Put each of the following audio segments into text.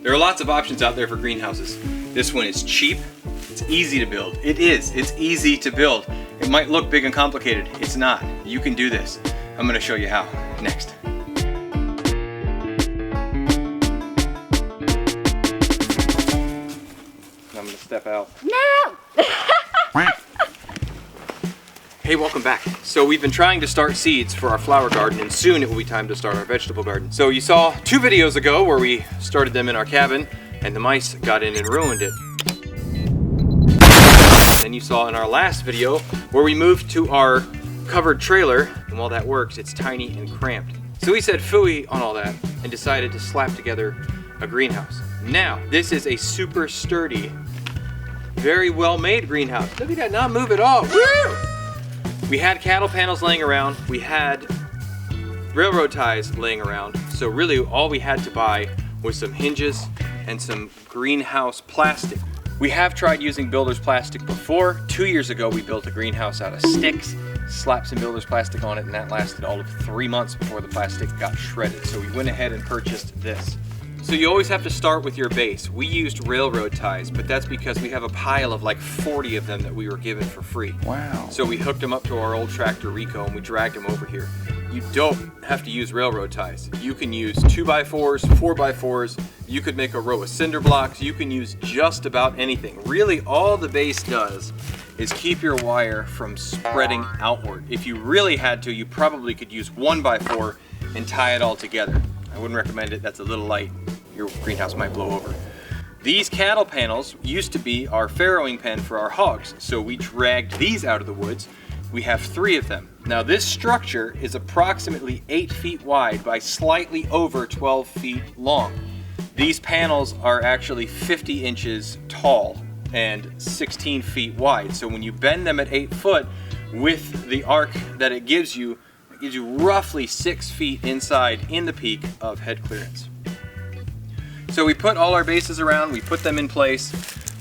There are lots of options out there for greenhouses. This one is cheap, it's easy to build. It is, it's easy to build. It might look big and complicated, it's not. You can do this. I'm gonna show you how, next. I'm gonna step out. No! Hey, welcome back. So we've been trying to start seeds for our flower garden, and soon it will be time to start our vegetable garden. So you saw 2 videos ago where we started them in our cabin and the mice got in and ruined it. Then you saw in our last video where we moved to our covered trailer, and while that works, it's tiny and cramped. So we said phooey on all that and decided to slap together a greenhouse. Now, this is a super sturdy, very well made greenhouse. Look at that, not move at all. Woo! We had cattle panels laying around, we had railroad ties laying around, so really all we had to buy was some hinges and some greenhouse plastic. We have tried using builder's plastic before. 2 years ago we built a greenhouse out of sticks, slapped some builder's plastic on it, and that lasted all of 3 months before the plastic got shredded. So we went ahead and purchased this. So you always have to start with your base. We used railroad ties, but that's because we have a pile of like 40 of them that we were given for free. Wow. So we hooked them up to our old tractor Rico and we dragged them over here. You don't have to use railroad ties. You can use 2x4s, 4x4s. You could make a row of cinder blocks. You can use just about anything. Really, all the base does is keep your wire from spreading outward. If you really had to, you probably could use 1x4 and tie it all together. I wouldn't recommend it, that's a little light. Your greenhouse might blow over. These cattle panels used to be our farrowing pen for our hogs, so we dragged these out of the woods. We have 3 of them. Now this structure is approximately 8 feet wide by slightly over 12 feet long. These panels are actually 50 inches tall and 16 feet wide. So when you bend them at 8 foot, with the arc that it gives you roughly 6 feet inside in the peak of head clearance. So we put all our bases around, we put them in place,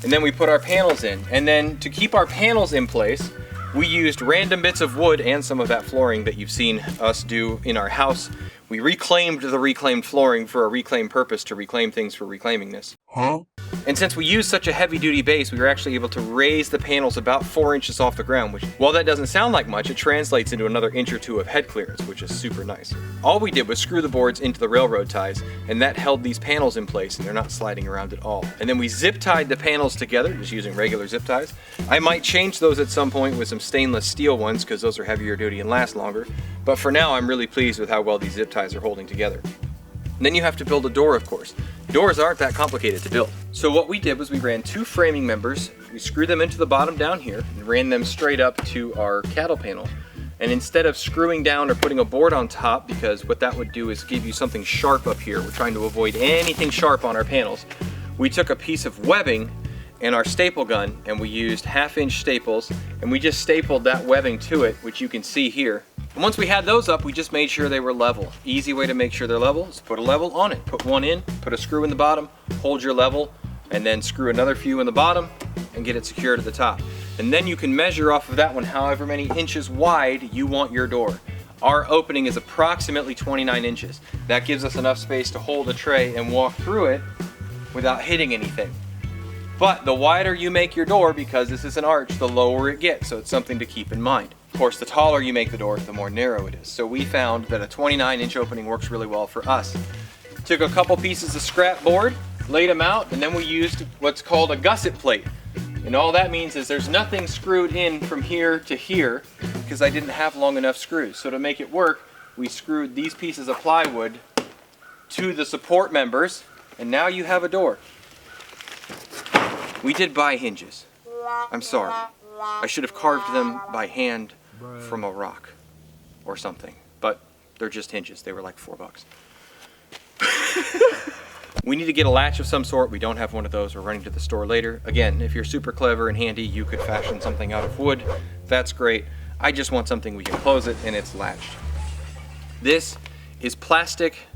and then we put our panels in. And then to keep our panels in place, we used random bits of wood and some of that flooring that you've seen us do in our house. We reclaimed the reclaimed flooring for a reclaimed purpose to reclaim things for reclaiming this. Huh? And since we used such a heavy duty base, we were actually able to raise the panels about 4 inches off the ground, which, while that doesn't sound like much, it translates into another inch or 2 of head clearance, which is super nice. All we did was screw the boards into the railroad ties, and that held these panels in place, and they're not sliding around at all. And then we zip tied the panels together, just using regular zip ties. I might change those at some point with some stainless steel ones, because those are heavier duty and last longer. But for now, I'm really pleased with how well these zip ties are holding together. And then you have to build a door, of course. Doors aren't that complicated to build. So what we did was we ran 2 framing members, we screwed them into the bottom down here, and ran them straight up to our cattle panel. And instead of screwing down or putting a board on top, because what that would do is give you something sharp up here, we're trying to avoid anything sharp on our panels, we took a piece of webbing and our staple gun, and we used 1/2-inch staples, and we just stapled that webbing to it, which you can see here. And once we had those up, we just made sure they were level. Easy way to make sure they're level is put a level on it. Put one in, put a screw in the bottom, hold your level, and then screw another few in the bottom and get it secured at the top. And then you can measure off of that one however many inches wide you want your door. Our opening is approximately 29 inches. That gives us enough space to hold a tray and walk through it without hitting anything. But the wider you make your door, because this is an arch, the lower it gets, so it's something to keep in mind. Of course, the taller you make the door, the more narrow it is. So we found that a 29-inch opening works really well for us. Took a couple pieces of scrap board, laid them out, and then we used what's called a gusset plate. And all that means is there's nothing screwed in from here to here, because I didn't have long enough screws. So to make it work, we screwed these pieces of plywood to the support members, and now you have a door. We did buy hinges. I'm sorry. I should have carved them by hand from a rock or something, but they're just hinges. They were like $4. We need to get a latch of some sort. We don't have one of those. We're running to the store later. Again, if you're super clever and handy, you could fashion something out of wood. That's great. I just want something we can close it and it's latched. This is plastic.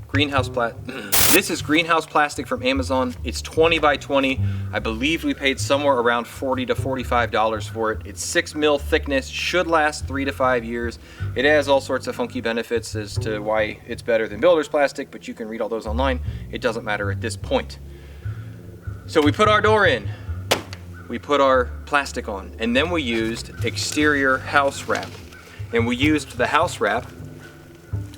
This is greenhouse plastic from Amazon. It's 20 by 20. I believe we paid somewhere around $40 to $45 for it. It's 6 mil thickness, should last 3 to 5 years. It has all sorts of funky benefits as to why it's better than builder's plastic, but you can read all those online. It doesn't matter at this point. So we put our door in, we put our plastic on, and then we used exterior house wrap. And we used the house wrap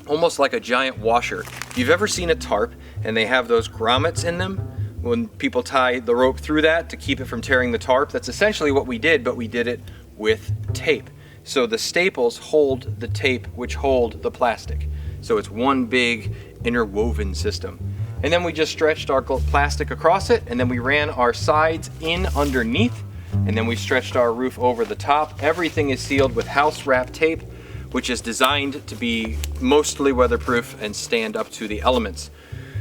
almost like a giant washer. If you've ever seen a tarp and they have those grommets in them, when people tie the rope through that to keep it from tearing the tarp, that's essentially what we did, but we did it with tape. So the staples hold the tape which hold the plastic. So it's one big interwoven system. And then we just stretched our plastic across it, and then we ran our sides in underneath, and then we stretched our roof over the top. Everything is sealed with house wrap tape, which is designed to be mostly weatherproof and stand up to the elements.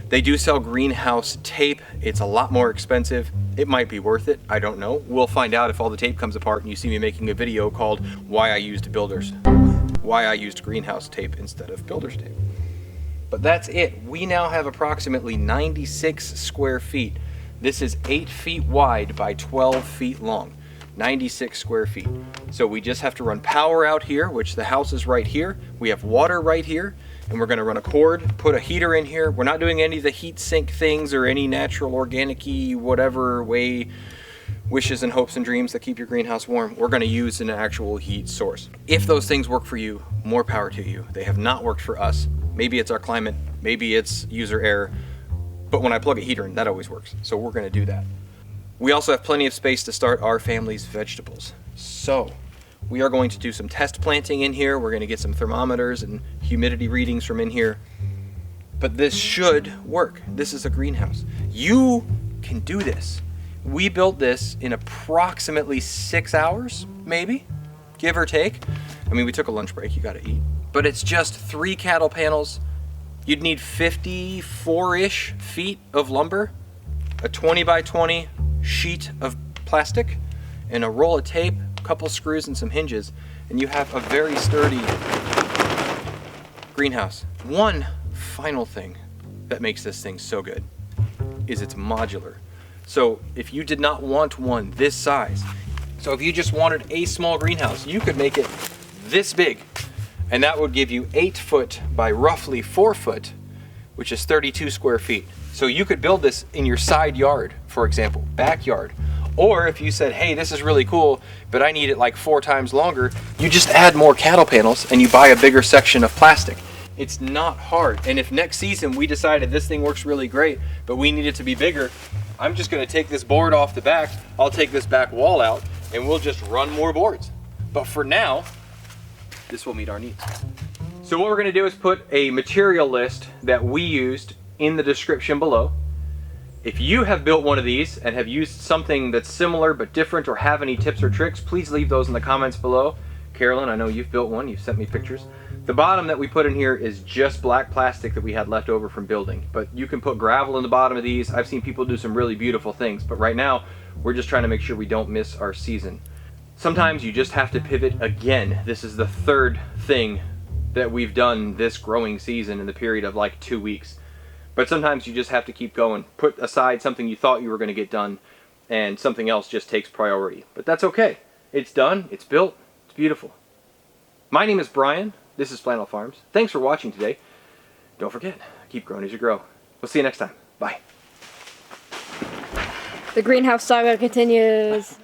They do sell greenhouse tape. It's a lot more expensive. It might be worth it, I don't know. We'll find out if all the tape comes apart and you see me making a video called why I used greenhouse tape instead of builder's tape. But that's it. We now have approximately 96 square feet. This is 8 feet wide by 12 feet long. 96 square feet. So we just have to run power out here, which the house is right here. We have water right here, and we're gonna run a cord, put a heater in here. We're not doing any of the heat sink things or any natural organic-y whatever way wishes and hopes and dreams that keep your greenhouse warm. We're gonna use an actual heat source. If those things work for you, more power to you. They have not worked for us. Maybe it's our climate, maybe it's user error, but when I plug a heater in, that always works. So we're gonna do that. We also have plenty of space to start our family's vegetables. So we are going to do some test planting in here. We're gonna get some thermometers and humidity readings from in here. But this should work. This is a greenhouse. You can do this. We built this in approximately 6 hours, maybe, give or take. I mean, we took a lunch break, you gotta eat. But it's just 3 cattle panels. You'd need 54-ish feet of lumber, a 20 by 20 sheet of plastic, and a roll of tape, a couple screws and some hinges, and you have a very sturdy greenhouse. One final thing that makes this thing so good is it's modular. So if you did not want one this size, so if you just wanted a small greenhouse, you could make it this big, and that would give you 8 foot by roughly 4 foot, which is 32 square feet. So you could build this in your side yard, for example, backyard. Or if you said, hey, this is really cool, but I need it like 4 times longer, you just add more cattle panels and you buy a bigger section of plastic. It's not hard. And if next season we decided this thing works really great, but we need it to be bigger, I'm just gonna take this board off the back, I'll take this back wall out, and we'll just run more boards. But for now, this will meet our needs. So what we're gonna do is put a material list that we used in the description below. If you have built one of these and have used something that's similar but different, or have any tips or tricks, please leave those in the comments below. Carolyn, I know you've built one, you've sent me pictures. The bottom that we put in here is just black plastic that we had left over from building, but you can put gravel in the bottom of these. I've seen people do some really beautiful things, but right now we're just trying to make sure we don't miss our season. Sometimes you just have to pivot again. This is the 3rd thing that we've done this growing season in the period of like 2 weeks. But sometimes you just have to keep going. Put aside something you thought you were going to get done, and something else just takes priority. But that's okay. It's done, it's built, it's beautiful. My name is Brian. This is Flannel Farms. Thanks for watching today. Don't forget, keep growing as you grow. We'll see you next time. Bye. The greenhouse saga continues.